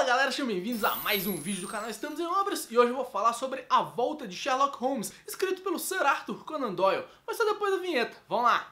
galera, sejam bem-vindos a mais um vídeo do canal Estamos em Obras e hoje eu vou falar sobre a volta de Sherlock Holmes, escrito pelo Sir Arthur Conan Doyle, mas só depois da vinheta. Vamos lá!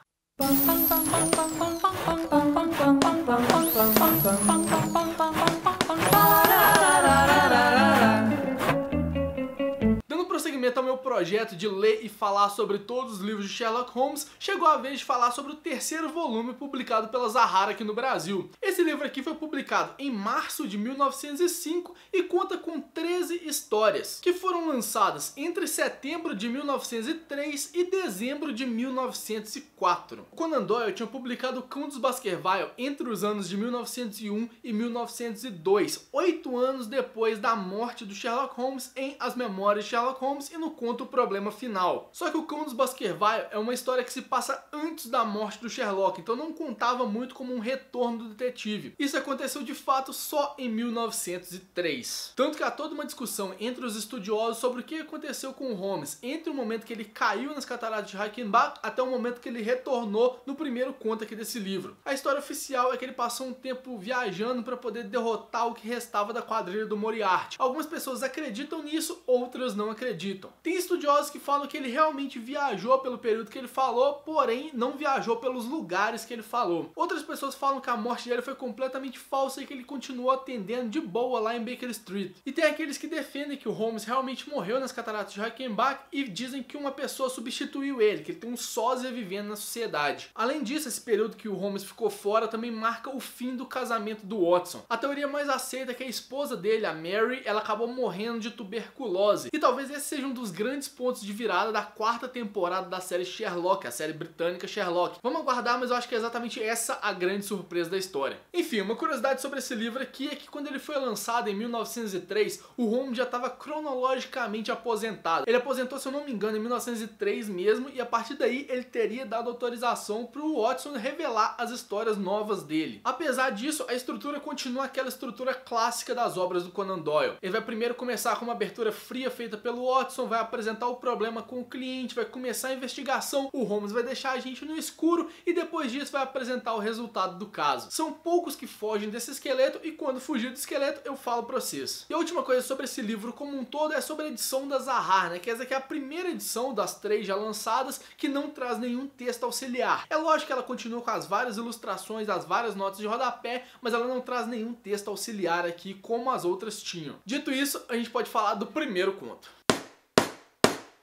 Prosseguimento ao meu projeto de ler e falar sobre todos os livros de Sherlock Holmes, chegou a vez de falar sobre o terceiro volume publicado pela Zahara aqui no Brasil. Esse livro aqui foi publicado em março de 1905 e conta com 13 histórias, que foram lançadas entre setembro de 1903 e dezembro de 1904. Conan Doyle tinha publicado O Cão dos Baskerville entre os anos de 1901 e 1902, 8 anos depois da morte do Sherlock Holmes em As Memórias de Sherlock Holmes e no conto O Problema Final. Só que O Cão dos Baskerville é uma história que se passa antes da morte do Sherlock, então não contava muito como um retorno do detetive. Isso aconteceu de fato só em 1903. Tanto que há toda uma discussão entre os estudiosos sobre o que aconteceu com o Holmes entre o momento que ele caiu nas cataratas de Reichenbach até o momento que ele retornou no primeiro conto aqui desse livro. A história oficial é que ele passou um tempo viajando para poder derrotar o que restava da quadrilha do Moriarty. Algumas pessoas acreditam nisso, outras não acreditam. Tem estudiosos que falam que ele realmente viajou pelo período que ele falou, porém não viajou pelos lugares que ele falou. Outras pessoas falam que a morte dele foi completamente falsa e que ele continuou atendendo de boa lá em Baker Street. E tem aqueles que defendem que o Holmes realmente morreu nas cataratas de Reichenbach e dizem que uma pessoa substituiu ele, que ele tem um sósia vivendo na sociedade. Além disso, esse período que o Holmes ficou fora também marca o fim do casamento do Watson. A teoria mais aceita é que a esposa dele, a Mary, ela acabou morrendo de tuberculose. E talvez esse seja um dos grandes pontos de virada da quarta temporada da série Sherlock, a série britânica Sherlock. Vamos aguardar, mas eu acho que é exatamente essa a grande surpresa da história. Enfim, uma curiosidade sobre esse livro aqui é que quando ele foi lançado em 1903, o Holmes já estava cronologicamente aposentado. Ele aposentou, se eu não me engano, em 1903 mesmo, e a partir daí ele teria dado autorização para o Watson revelar as histórias novas dele. Apesar disso, a estrutura continua aquela estrutura clássica das obras do Conan Doyle. Ele vai primeiro começar com uma abertura fria feita pelo Watson, vai apresentar o problema com o cliente, vai começar a investigação, o Holmes vai deixar a gente no escuro e depois disso vai apresentar o resultado do caso. São poucos que fogem desse esqueleto e quando fugir do esqueleto eu falo pra vocês. E a última coisa sobre esse livro como um todo é sobre a edição da Zahar, né? Que essa aqui é a primeira edição das 3 já lançadas que não traz nenhum texto auxiliar. É lógico que ela continua com as várias ilustrações, as várias notas de rodapé, mas ela não traz nenhum texto auxiliar aqui como as outras tinham. Dito isso, a gente pode falar do primeiro conto.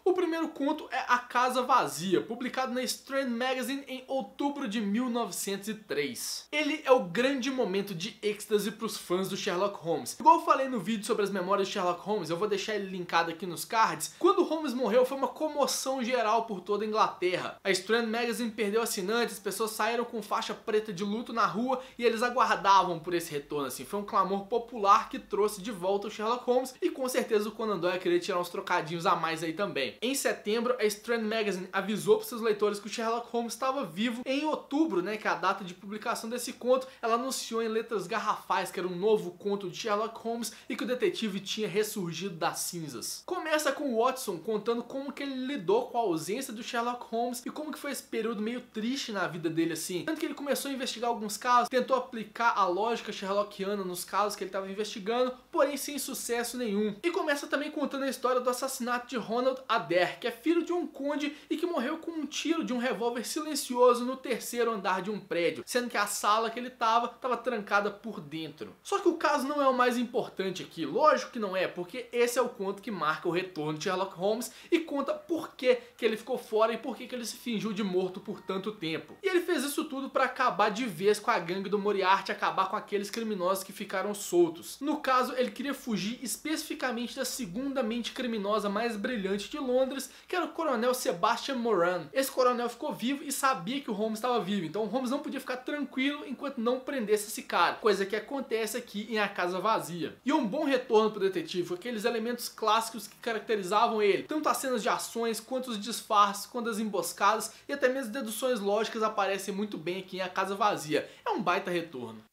O primeiro conto é A Casa Vazia, publicado na Strand Magazine em outubro de 1903. Ele é o grande momento de êxtase para os fãs do Sherlock Holmes. Igual eu falei no vídeo sobre as memórias de Sherlock Holmes, eu vou deixar ele linkado aqui nos cards. Quando Holmes morreu foi uma comoção geral por toda a Inglaterra. A Strand Magazine perdeu assinantes, as pessoas saíram com faixa preta de luto na rua e eles aguardavam por esse retorno. Assim, foi um clamor popular que trouxe de volta o Sherlock Holmes e com certeza o Conan Doyle queria tirar uns trocadinhos a mais aí também. Em setembro, a Strand Magazine avisou para seus leitores que o Sherlock Holmes estava vivo. Em outubro, né, que é a data de publicação desse conto, ela anunciou em letras garrafais que era um novo conto de Sherlock Holmes e que o detetive tinha ressurgido das cinzas. Começa com o Watson contando como que ele lidou com a ausência do Sherlock Holmes e como que foi esse período meio triste na vida dele assim. Tanto que ele começou a investigar alguns casos, tentou aplicar a lógica sherlockiana nos casos que ele estava investigando, porém sem sucesso nenhum. E começa também contando a história do assassinato de Ronald Adair, que é filho de um conde e que morreu com um tiro de um revólver silencioso no terceiro andar de um prédio, sendo que a sala que ele estava trancada por dentro. Só que o caso não é o mais importante aqui, lógico que não é, porque esse é o conto que marca o retorno de Sherlock Holmes e conta por que ele ficou fora e por que ele se fingiu de morto por tanto tempo. E ele fez isso tudo para acabar de vez com a gangue do Moriarty, acabar com aqueles criminosos que ficaram soltos. No caso, ele queria fugir especificamente da segunda mente criminosa mais brilhante de Londres, que era o coronel Sebastian Moran. Esse coronel ficou vivo e sabia que o Holmes estava vivo, então o Holmes não podia ficar tranquilo enquanto não prendesse esse cara, coisa que acontece aqui em A Casa Vazia. E um bom retorno pro detetive foi aqueles elementos clássicos que caracterizavam ele, tanto as cenas de ações, quanto os disfarces, quanto as emboscadas e até mesmo deduções lógicas aparecem muito bem aqui em A Casa Vazia. É um baita retorno.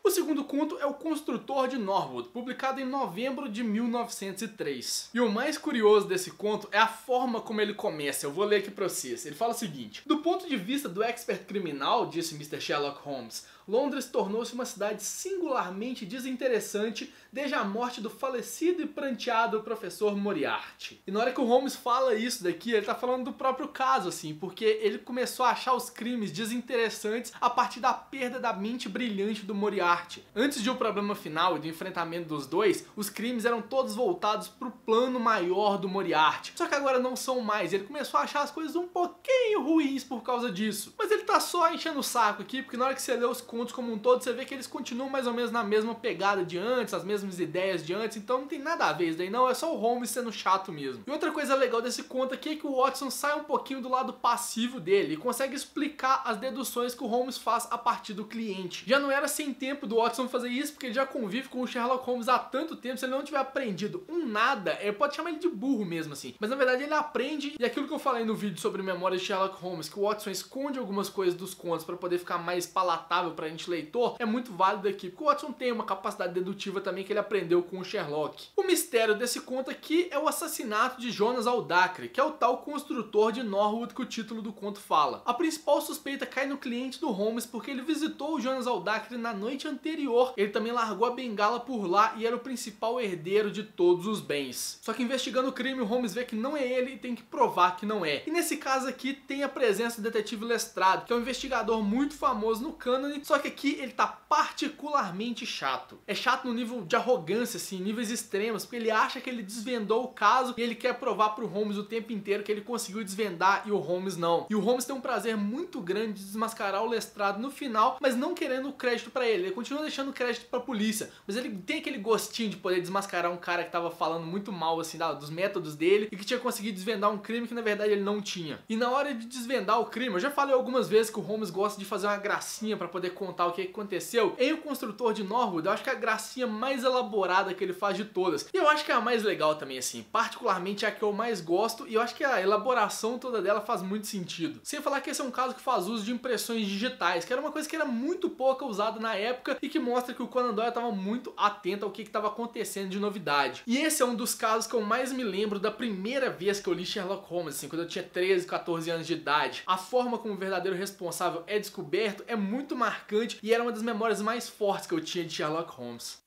O segundo conto é O Construtor de Norwood, publicado em novembro de 1903. E o mais curioso desse conto é a forma como ele começa. Eu vou ler aqui pra vocês. Ele fala o seguinte: do ponto de vista do expert criminal, disse Mr. Sherlock Holmes, Londres tornou-se uma cidade singularmente desinteressante desde a morte do falecido e pranteado professor Moriarty. E na hora que o Holmes fala isso daqui, ele tá falando do próprio caso, assim, porque ele começou a achar os crimes desinteressantes a partir da perda da mente brilhante do Moriarty. Antes de o problema final e do enfrentamento dos dois, os crimes eram todos voltados pro plano maior do Moriarty. Só que agora não são mais, ele começou a achar as coisas um pouquinho ruins por causa disso. Mas ele tá só enchendo o saco aqui, porque na hora que você lê os contos como um todo, você vê que eles continuam mais ou menos na mesma pegada de antes, as mesmas ideias de antes, então não tem nada a ver isso daí não, é só o Holmes sendo chato mesmo. E outra coisa legal desse conto aqui é que o Watson sai um pouquinho do lado passivo dele e consegue explicar as deduções que o Holmes faz a partir do cliente. Já não era sem tempo do Watson fazer isso, porque ele já convive com o Sherlock Holmes há tanto tempo, se ele não tiver aprendido nada, ele pode chamar ele de burro mesmo assim, mas na verdade ele aprende, e aquilo que eu falei no vídeo sobre Memórias de Sherlock Holmes, que o Watson esconde algumas coisas dos contos para poder ficar mais palatável pra gente leitor, é muito válido aqui, porque o Watson tem uma capacidade dedutiva também que ele aprendeu com o Sherlock. O mistério desse conto aqui é o assassinato de Jonas Aldacre, que é o tal construtor de Norwood que o título do conto fala. A principal suspeita cai no cliente do Holmes porque ele visitou o Jonas Aldacre na noite anterior, ele também largou a bengala por lá e era o principal herdeiro de todos os bens. Só que investigando o crime, o Holmes vê que não é ele e tem que provar que não é. E nesse caso aqui tem a presença do detetive Lestrade, que é um investigador muito famoso no cânone, só que aqui ele tá particularmente chato. É chato no nível de arrogância, assim, níveis extremos, porque ele acha que ele desvendou o caso e ele quer provar pro Holmes o tempo inteiro que ele conseguiu desvendar e o Holmes não. E o Holmes tem um prazer muito grande de desmascarar o Lestrade no final, mas não querendo o crédito pra ele. Ele continua deixando o crédito pra polícia, mas ele tem aquele gostinho de poder desmascarar um cara que tava falando muito mal, assim, dos métodos dele e que tinha conseguido desvendar um crime que na verdade ele não tinha. E na hora de desvendar o crime, eu já falei algumas vezes que o Holmes gosta de fazer uma gracinha pra poder contar o que aconteceu. Em O Construtor de Norwood, eu acho que é a gracinha mais elaborada que ele faz de todas. E eu acho que é a mais legal também, assim. Particularmente é a que eu mais gosto e eu acho que a elaboração toda dela faz muito sentido. Sem falar que esse é um caso que faz uso de impressões digitais, que era uma coisa que era muito pouca usada na época e que mostra que o Conan Doyle estava muito atento ao que estava acontecendo de novidade. E esse é um dos casos que eu mais me lembro da primeira vez que eu li Sherlock Holmes, assim, quando eu tinha 13, 14 anos de idade. A forma como o verdadeiro responsável é descoberto é muito marcante e era uma das memórias mais fortes que eu tinha de Sherlock Holmes.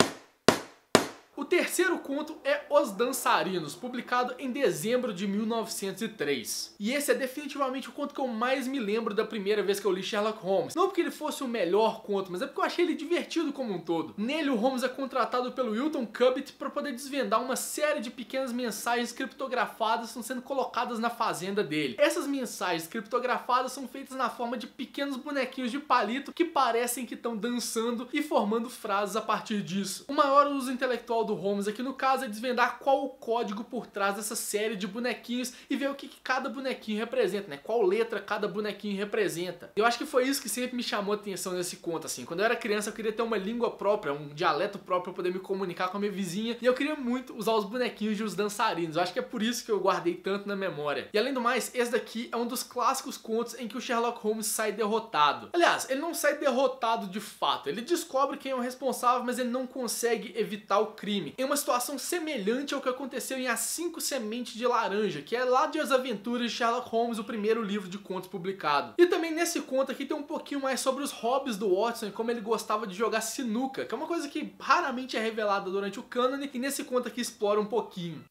O terceiro conto é Os Dançarinos, publicado em dezembro de 1903. E esse é definitivamente o conto que eu mais me lembro da primeira vez que eu li Sherlock Holmes. Não porque ele fosse o melhor conto, mas é porque eu achei ele divertido como um todo. Nele, o Holmes é contratado pelo Wilton Cubitt para poder desvendar uma série de pequenas mensagens criptografadas que estão sendo colocadas na fazenda dele. Essas mensagens criptografadas são feitas na forma de pequenos bonequinhos de palito que parecem que estão dançando e formando frases a partir disso. O maior uso intelectual do Holmes aqui no caso é desvendar qual o código por trás dessa série de bonequinhos e ver o que cada bonequinho representa, né? Qual letra cada bonequinho representa. Eu acho que foi isso que sempre me chamou a atenção nesse conto, assim. Quando eu era criança eu queria ter uma língua própria, um dialeto próprio para poder me comunicar com a minha vizinha e eu queria muito usar os bonequinhos de Os Dançarinos. Eu acho que é por isso que eu guardei tanto na memória. E além do mais, esse daqui é um dos clássicos contos em que o Sherlock Holmes sai derrotado. Aliás, ele não sai derrotado de fato. Ele descobre quem é o responsável, mas ele não consegue evitar o crime. Em uma situação semelhante ao que aconteceu em As 5 Sementes de Laranja, que é lá de As Aventuras de Sherlock Holmes, o primeiro livro de contos publicado. E também nesse conto aqui tem um pouquinho mais sobre os hobbies do Watson e como ele gostava de jogar sinuca, que é uma coisa que raramente é revelada durante o cânone, e nesse conto aqui explora um pouquinho.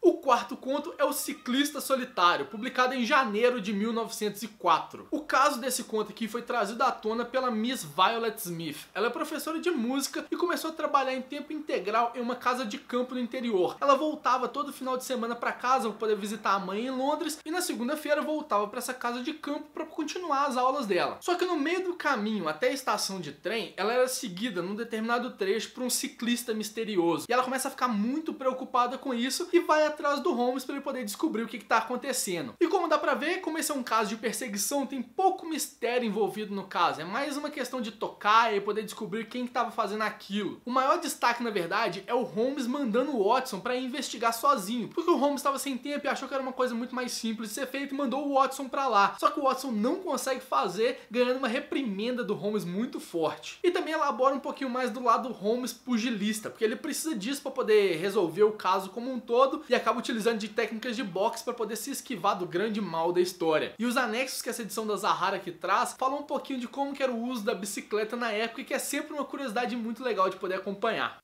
O quarto conto é O Ciclista Solitário, publicado em janeiro de 1904. O caso desse conto aqui foi trazido à tona pela Miss Violet Smith. Ela é professora de música e começou a trabalhar em tempo integral em uma casa de campo no interior. Ela voltava todo final de semana para casa para poder visitar a mãe em Londres e na segunda-feira voltava para essa casa de campo para continuar as aulas dela. Só que no meio do caminho até a estação de trem, ela era seguida num determinado trecho por um ciclista misterioso. E ela começa a ficar muito preocupada com isso e vai atrás do Holmes para ele poder descobrir o que está acontecendo. E como dá pra ver, como esse é um caso de perseguição, tem pouco mistério envolvido no caso. É mais uma questão de tocar e poder descobrir quem estava fazendo aquilo. O maior destaque, na verdade, é o Holmes mandando o Watson para investigar sozinho. Porque o Holmes estava sem tempo e achou que era uma coisa muito mais simples de ser feita e mandou o Watson para lá. Só que o Watson não consegue fazer, ganhando uma reprimenda do Holmes muito forte. E também elabora um pouquinho mais do lado Holmes pugilista, porque ele precisa disso para poder resolver o caso como um todo e acaba utilizando de técnicas de boxe para poder se esquivar do grande mal da história. E os anexos que essa edição da Zahara aqui traz falam um pouquinho de como que era o uso da bicicleta na época, e que é sempre uma curiosidade muito legal de poder acompanhar.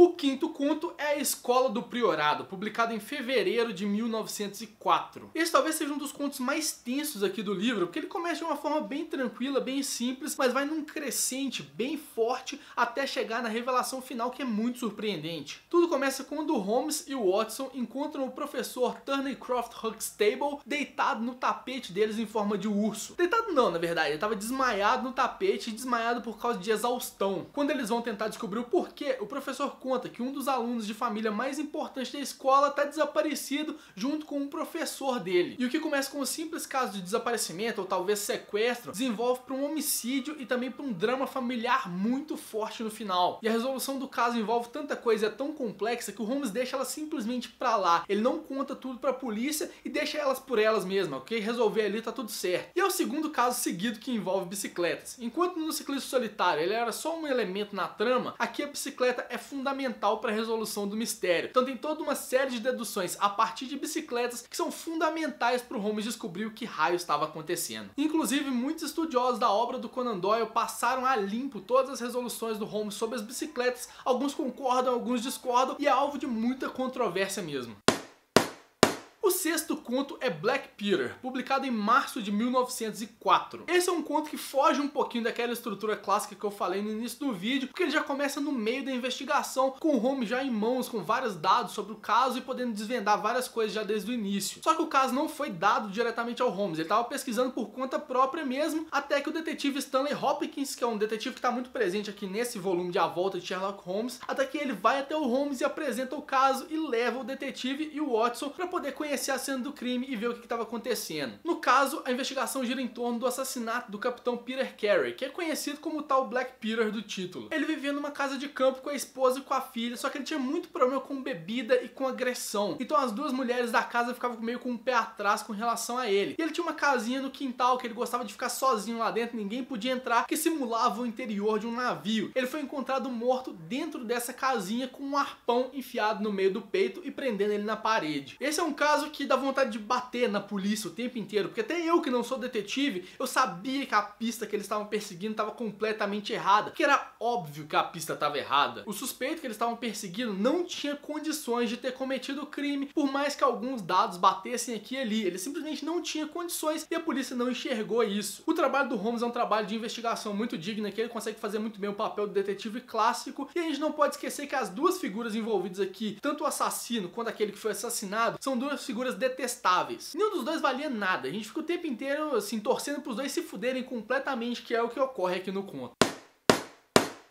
O quinto conto é A Escola do Priorado, publicado em fevereiro de 1904. Esse talvez seja um dos contos mais tensos aqui do livro, porque ele começa de uma forma bem tranquila, bem simples, mas vai num crescente bem forte até chegar na revelação final, que é muito surpreendente. Tudo começa quando Holmes e o Watson encontram o professor Thornycroft Huxtable deitado no tapete deles em forma de urso. Deitado não, na verdade, ele estava desmaiado no tapete, desmaiado por causa de exaustão. Quando eles vão tentar descobrir o porquê, o professor conta que um dos alunos de família mais importante da escola está desaparecido junto com um professor dele. E o que começa com um simples caso de desaparecimento ou talvez sequestro, desenvolve para um homicídio e também para um drama familiar muito forte no final. E a resolução do caso envolve tanta coisa, é tão complexa, que o Holmes deixa ela simplesmente pra lá. Ele não conta tudo pra polícia e deixa elas por elas mesmas, ok? Resolver ali tá tudo certo. E é o segundo caso seguido que envolve bicicletas. Enquanto no Ciclista Solitário ele era só um elemento na trama, aqui a bicicleta é fundamental para a resolução do mistério. Então tem toda uma série de deduções a partir de bicicletas que são fundamentais para o Holmes descobrir o que raio estava acontecendo. Inclusive, muitos estudiosos da obra do Conan Doyle passaram a limpo todas as resoluções do Holmes sobre as bicicletas. Alguns concordam, alguns discordam, e é alvo de muita controvérsia mesmo. O sexto conto é Black Peter, publicado em março de 1904. Esse é um conto que foge um pouquinho daquela estrutura clássica que eu falei no início do vídeo, porque ele já começa no meio da investigação, com o Holmes já em mãos, com vários dados sobre o caso e podendo desvendar várias coisas já desde o início. Só que o caso não foi dado diretamente ao Holmes, ele estava pesquisando por conta própria mesmo, até que o detetive Stanley Hopkins, que é um detetive que está muito presente aqui nesse volume de A Volta de Sherlock Holmes, até que ele vai até o Holmes e apresenta o caso e leva o detetive e o Watson para poder conhecer a cena do crime e ver o que estava acontecendo. No caso, a investigação gira em torno do assassinato do capitão Peter Carey, que é conhecido como o tal Black Peter do título. Ele vivia numa casa de campo com a esposa e com a filha, só que ele tinha muito problema com bebida e com agressão. Então as duas mulheres da casa ficavam meio com um pé atrás com relação a ele. E ele tinha uma casinha no quintal que ele gostava de ficar sozinho lá dentro, ninguém podia entrar, que simulava o interior de um navio. Ele foi encontrado morto dentro dessa casinha com um arpão enfiado no meio do peito e prendendo ele na parede. Esse é um caso que dá vontade de bater na polícia o tempo inteiro, porque até eu que não sou detetive, eu sabia que a pista que eles estavam perseguindo estava completamente errada, que era óbvio que a pista estava errada. O suspeito que eles estavam perseguindo não tinha condições de ter cometido o crime, por mais que alguns dados batessem aqui e ali, ele simplesmente não tinha condições e a polícia não enxergou isso. O trabalho do Holmes é um trabalho de investigação muito digno, que ele consegue fazer muito bem o papel do detetive clássico, e a gente não pode esquecer que as duas figuras envolvidas aqui, tanto o assassino quanto aquele que foi assassinado, são duas figuras detestáveis. Nenhum dos dois valia nada. A gente fica o tempo inteiro assim torcendo para os dois se fuderem completamente, que é o que ocorre aqui no conto.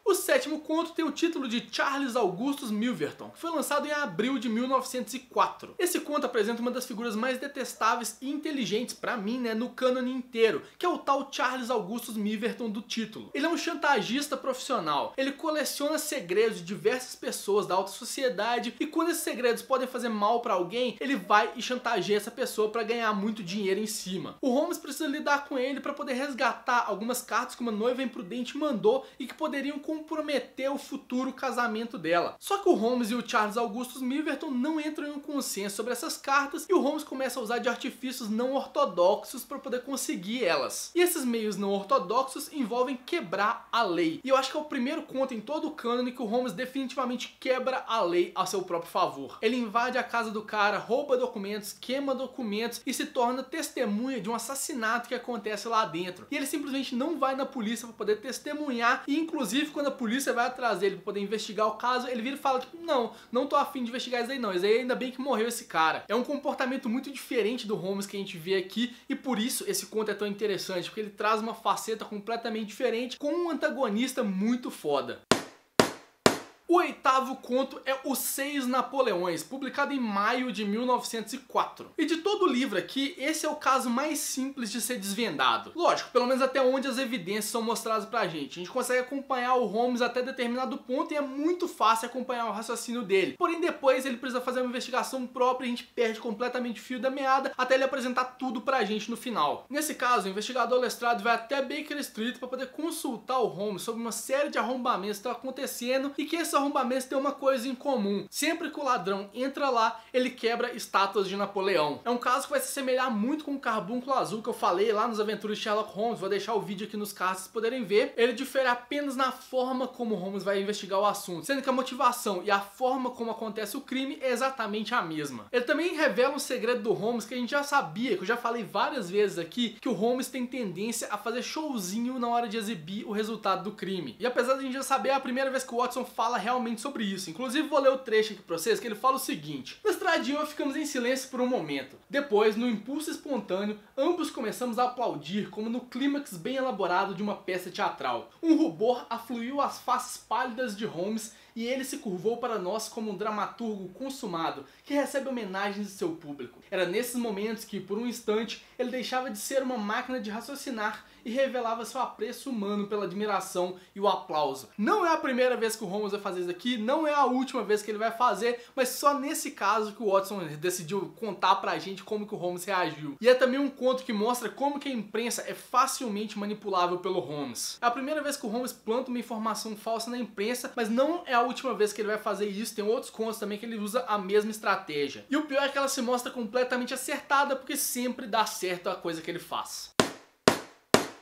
O sétimo conto tem o título de Charles Augustus Milverton, que foi lançado em abril de 1904. Esse conto apresenta uma das figuras mais detestáveis e inteligentes pra mim, no cânone inteiro, que é o tal Charles Augustus Milverton do título. Ele é um chantagista profissional. Ele coleciona segredos de diversas pessoas da alta sociedade e quando esses segredos podem fazer mal pra alguém, ele vai e chantageia essa pessoa pra ganhar muito dinheiro em cima. O Holmes precisa lidar com ele pra poder resgatar algumas cartas que uma noiva imprudente mandou e que poderiam comprometer o futuro casamento dela. Só que o Holmes e o Charles Augustus Milverton não entram em um consenso sobre essas cartas e o Holmes começa a usar de artifícios não ortodoxos para poder conseguir elas. E esses meios não ortodoxos envolvem quebrar a lei. E eu acho que é o primeiro conto em todo o cânone que o Holmes definitivamente quebra a lei a seu próprio favor. Ele invade a casa do cara, rouba documentos, queima documentos e se torna testemunha de um assassinato que acontece lá dentro. E ele simplesmente não vai na polícia para poder testemunhar e inclusive quando a polícia vai atrás dele para poder investigar o caso, ele vira e fala tipo, não tô afim de investigar isso aí não, isso aí ainda bem que morreu esse cara. É um comportamento muito diferente do Holmes que a gente vê aqui e por isso esse conto é tão interessante, porque ele traz uma faceta completamente diferente com um antagonista muito foda. O oitavo conto é Os Seis Napoleões, publicado em maio de 1904. E de todo o livro aqui, esse é o caso mais simples de ser desvendado. Lógico, pelo menos até onde as evidências são mostradas pra gente. A gente consegue acompanhar o Holmes até determinado ponto e é muito fácil acompanhar o raciocínio dele. Porém, depois ele precisa fazer uma investigação própria e a gente perde completamente o fio da meada até ele apresentar tudo pra gente no final. Nesse caso, o investigador Lestrade vai até Baker Street para poder consultar o Holmes sobre uma série de arrombamentos que estão acontecendo e que esses arrombamentos têm uma coisa em comum. Sempre que o ladrão entra lá, ele quebra estátuas de Napoleão. É um caso que vai se assemelhar muito com o Carbúnculo Azul que eu falei lá nos Aventuras de Sherlock Holmes. Vou deixar o vídeo aqui nos cards para vocês poderem ver. Ele difere apenas na forma como Holmes vai investigar o assunto, sendo que a motivação e a forma como acontece o crime é exatamente a mesma. Ele também revela um segredo do Holmes que a gente já sabia, que eu já falei várias vezes aqui, que o Holmes tem tendência a fazer showzinho na hora de exibir o resultado do crime. E apesar de a gente já saber, é a primeira vez que o Watson fala realmente sobre isso. Inclusive vou ler o trecho aqui pra vocês, que ele fala o seguinte: no estradinho ficamos em silêncio por um momento. Depois, no impulso espontâneo, ambos começamos a aplaudir como no clímax bem elaborado de uma peça teatral. Um rubor afluiu às faces pálidas de Holmes e ele se curvou para nós como um dramaturgo consumado que recebe homenagens de seu público. Era nesses momentos que, por um instante, ele deixava de ser uma máquina de raciocinar e revelava seu apreço humano pela admiração e o aplauso. Não é a primeira vez que o Holmes vai fazer isso aqui, não é a última vez que ele vai fazer, mas só nesse caso que o Watson decidiu contar pra gente como que o Holmes reagiu. E é também um conto que mostra como que a imprensa é facilmente manipulável pelo Holmes. É a primeira vez que o Holmes planta uma informação falsa na imprensa, mas não é a última vez que ele vai fazer isso. Tem outros contos também que ele usa a mesma estratégia. E o pior é que ela se mostra completamente acertada, porque sempre dá certo a coisa que ele faz.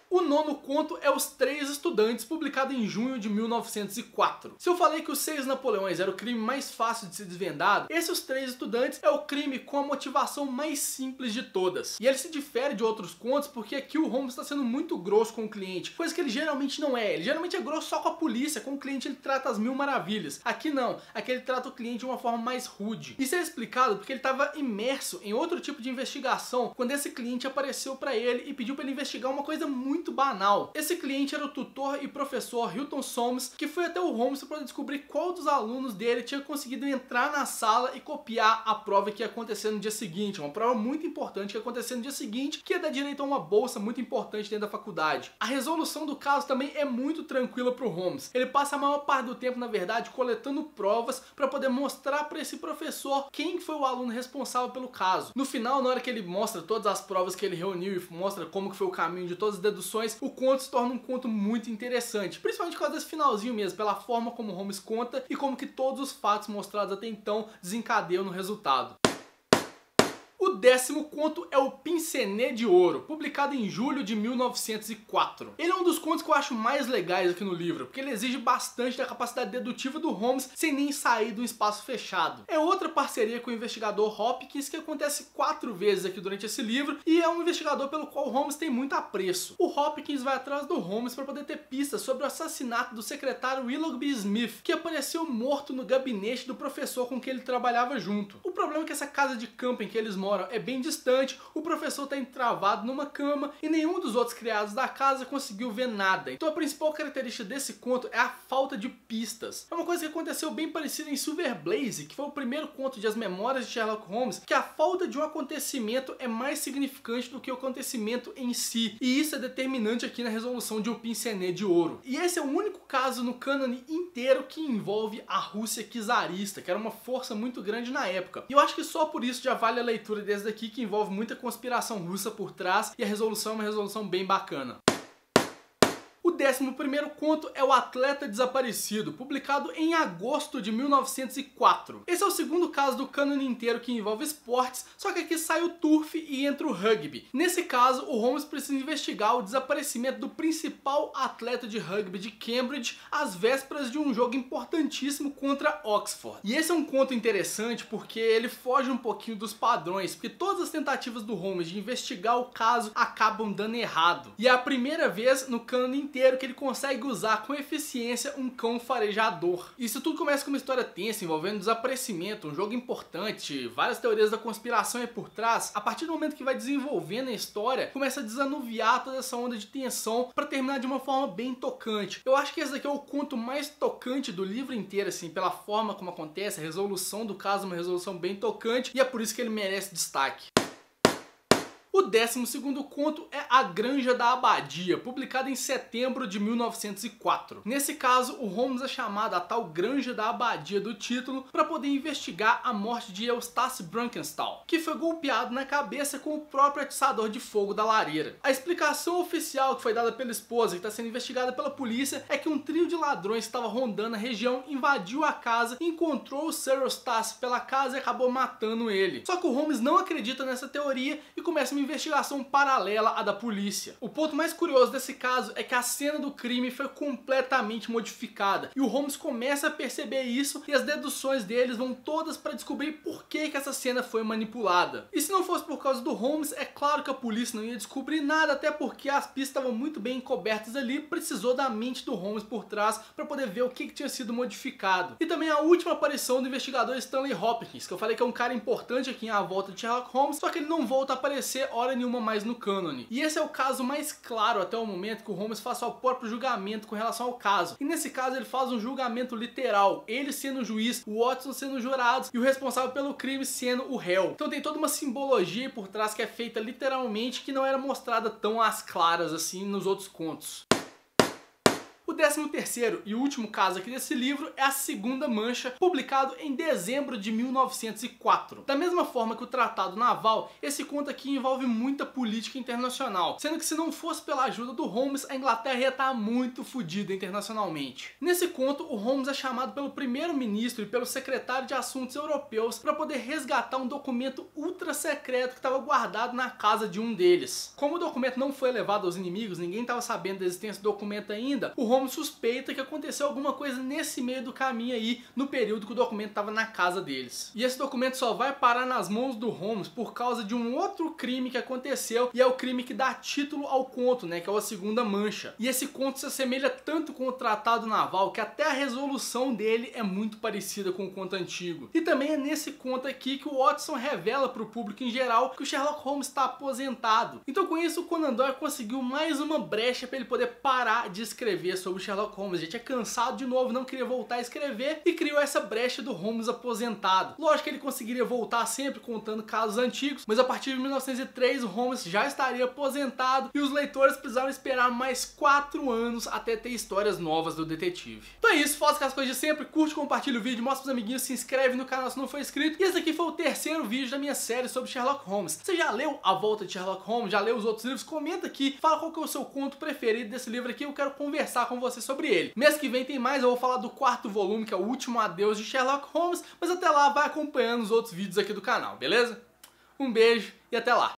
O nono conto é Os Três Estudantes, publicado em junho de 1904. Se eu falei que Os Seis Napoleões era o crime mais fácil de ser desvendado, esse Os Três Estudantes é o crime com a motivação mais simples de todas. E ele se difere de outros contos porque aqui o Holmes está sendo muito grosso com o cliente, coisa que ele geralmente não é. Ele geralmente é grosso só com a polícia, com o cliente ele trata as mil maravilhas. Aqui não, aqui ele trata o cliente de uma forma mais rude. Isso é explicado porque ele estava imerso em outro tipo de investigação quando esse cliente apareceu para ele e pediu para ele investigar uma coisa muito banal. Esse cliente era o tutor e professor Hilton Soames, que foi até o Holmes para descobrir qual dos alunos dele tinha conseguido entrar na sala e copiar a prova que ia acontecer no dia seguinte. Uma prova muito importante que ia acontecer no dia seguinte, que ia dar direito a uma bolsa muito importante dentro da faculdade. A resolução do caso também é muito tranquila para o Holmes. Ele passa a maior parte do tempo, na verdade, coletando provas para poder mostrar para esse professor quem foi o aluno responsável pelo caso. No final, na hora que ele mostra todas as provas que ele reuniu e mostra como que foi o caminho de todas as deduções, o conto se torna um conto muito interessante, principalmente por causa desse finalzinho mesmo, pela forma como Holmes conta e como que todos os fatos mostrados até então desencadeiam no resultado. O décimo conto é o Pince-Nez de Ouro, publicado em julho de 1904. Ele é um dos contos que eu acho mais legais aqui no livro, porque ele exige bastante da capacidade dedutiva do Holmes sem nem sair de um espaço fechado. É outra parceria com o investigador Hopkins que acontece 4 vezes aqui durante esse livro e é um investigador pelo qual Holmes tem muito apreço. O Hopkins vai atrás do Holmes para poder ter pistas sobre o assassinato do secretário Willoughby Smith, que apareceu morto no gabinete do professor com quem ele trabalhava junto. O problema é que essa casa de campo em que eles moram é bem distante, o professor está entravado numa cama e nenhum dos outros criados da casa conseguiu ver nada. Então a principal característica desse conto é a falta de pistas. É uma coisa que aconteceu bem parecida em Silver Blaze, que foi o primeiro conto de As Memórias de Sherlock Holmes, que a falta de um acontecimento é mais significante do que o acontecimento em si. E isso é determinante aqui na resolução de O Pince-Nez de Ouro. E esse é o único caso no cânone inteiro que envolve a Rússia czarista, que era uma força muito grande na época. E eu acho que só por isso já vale a leitura desse daqui, que envolve muita conspiração russa por trás, e a resolução é uma resolução bem bacana. O 11º conto é O Atleta Desaparecido, publicado em agosto de 1904. Esse é o segundo caso do cânone inteiro que envolve esportes, só que aqui sai o turf e entra o rugby. Nesse caso, o Holmes precisa investigar o desaparecimento do principal atleta de rugby de Cambridge às vésperas de um jogo importantíssimo contra Oxford. E esse é um conto interessante porque ele foge um pouquinho dos padrões, porque todas as tentativas do Holmes de investigar o caso acabam dando errado. E é a primeira vez no cânone inteiro que ele consegue usar com eficiência um cão farejador. Isso tudo começa com uma história tensa envolvendo desaparecimento, um jogo importante, várias teorias da conspiração aí por trás. A partir do momento que vai desenvolvendo a história, começa a desanuviar toda essa onda de tensão para terminar de uma forma bem tocante. Eu acho que esse daqui é o conto mais tocante do livro inteiro, assim, pela forma como acontece, a resolução do caso é uma resolução bem tocante e é por isso que ele merece destaque. O 12º conto é A Granja da Abadia, publicado em setembro de 1904. Nesse caso, o Holmes é chamado à tal Granja da Abadia do título para poder investigar a morte de Eustace Brunkenstall, que foi golpeado na cabeça com o próprio atiçador de fogo da lareira. A explicação oficial que foi dada pela esposa, que está sendo investigada pela polícia, é que um trio de ladrões que estava rondando a região invadiu a casa, encontrou o Sir Eustace pela casa e acabou matando ele. Só que o Holmes não acredita nessa teoria e começa uma investigação paralela à da polícia. O ponto mais curioso desse caso é que a cena do crime foi completamente modificada e o Holmes começa a perceber isso e as deduções deles vão todas para descobrir por que essa cena foi manipulada. E se não fosse por causa do Holmes, é claro que a polícia não ia descobrir nada, até porque as pistas estavam muito bem encobertas ali, precisou da mente do Holmes por trás para poder ver o que tinha sido modificado. E também a última aparição do investigador Stanley Hopkins, que eu falei que é um cara importante aqui em A Volta de Sherlock Holmes, só que ele não volta a aparecer hora nenhuma mais no cânone. E esse é o caso mais claro até o momento que o Holmes faz o próprio julgamento com relação ao caso. E nesse caso ele faz um julgamento literal, ele sendo o juiz, o Watson sendo o jurado e o responsável pelo crime sendo o réu. Então tem toda uma simbologia por trás que é feita literalmente, que não era mostrada tão às claras assim nos outros contos. O 13º e último caso aqui desse livro é A Segunda Mancha, publicado em dezembro de 1904. Da mesma forma que o Tratado Naval, esse conto aqui envolve muita política internacional, sendo que se não fosse pela ajuda do Holmes, a Inglaterra ia estar muito fodida internacionalmente. Nesse conto, o Holmes é chamado pelo primeiro-ministro e pelo secretário de Assuntos Europeus para poder resgatar um documento ultra secreto que estava guardado na casa de um deles. Como o documento não foi levado aos inimigos, ninguém estava sabendo da existência do documento ainda, o Holmes suspeita que aconteceu alguma coisa nesse meio do caminho aí, no período que o documento estava na casa deles. E esse documento só vai parar nas mãos do Holmes por causa de um outro crime que aconteceu, e é o crime que dá título ao conto, né, que é o A Segunda Mancha. E esse conto se assemelha tanto com o Tratado Naval que até a resolução dele é muito parecida com o conto antigo. E também é nesse conto aqui que o Watson revela para o público em geral que o Sherlock Holmes está aposentado. Então com isso o Conan Doyle conseguiu mais uma brecha para ele poder parar de escrever sobre o Sherlock Holmes. Já tinha cansado de novo, não queria voltar a escrever e criou essa brecha do Holmes aposentado. Lógico que ele conseguiria voltar sempre contando casos antigos, mas a partir de 1903 o Holmes já estaria aposentado e os leitores precisaram esperar mais 4 anos até ter histórias novas do detetive. Então é isso, faça as coisas de sempre, curte, compartilha o vídeo, mostra pros amiguinhos, se inscreve no canal se não for inscrito. E esse aqui foi o terceiro vídeo da minha série sobre Sherlock Holmes. Você já leu A Volta de Sherlock Holmes? Já leu os outros livros? Comenta aqui, fala qual que é o seu conto preferido desse livro aqui, eu quero conversar com você sobre ele. Mês que vem tem mais, eu vou falar do 4º volume, que é o Último Adeus de Sherlock Holmes, mas até lá vai acompanhando os outros vídeos aqui do canal, beleza? Um beijo e até lá!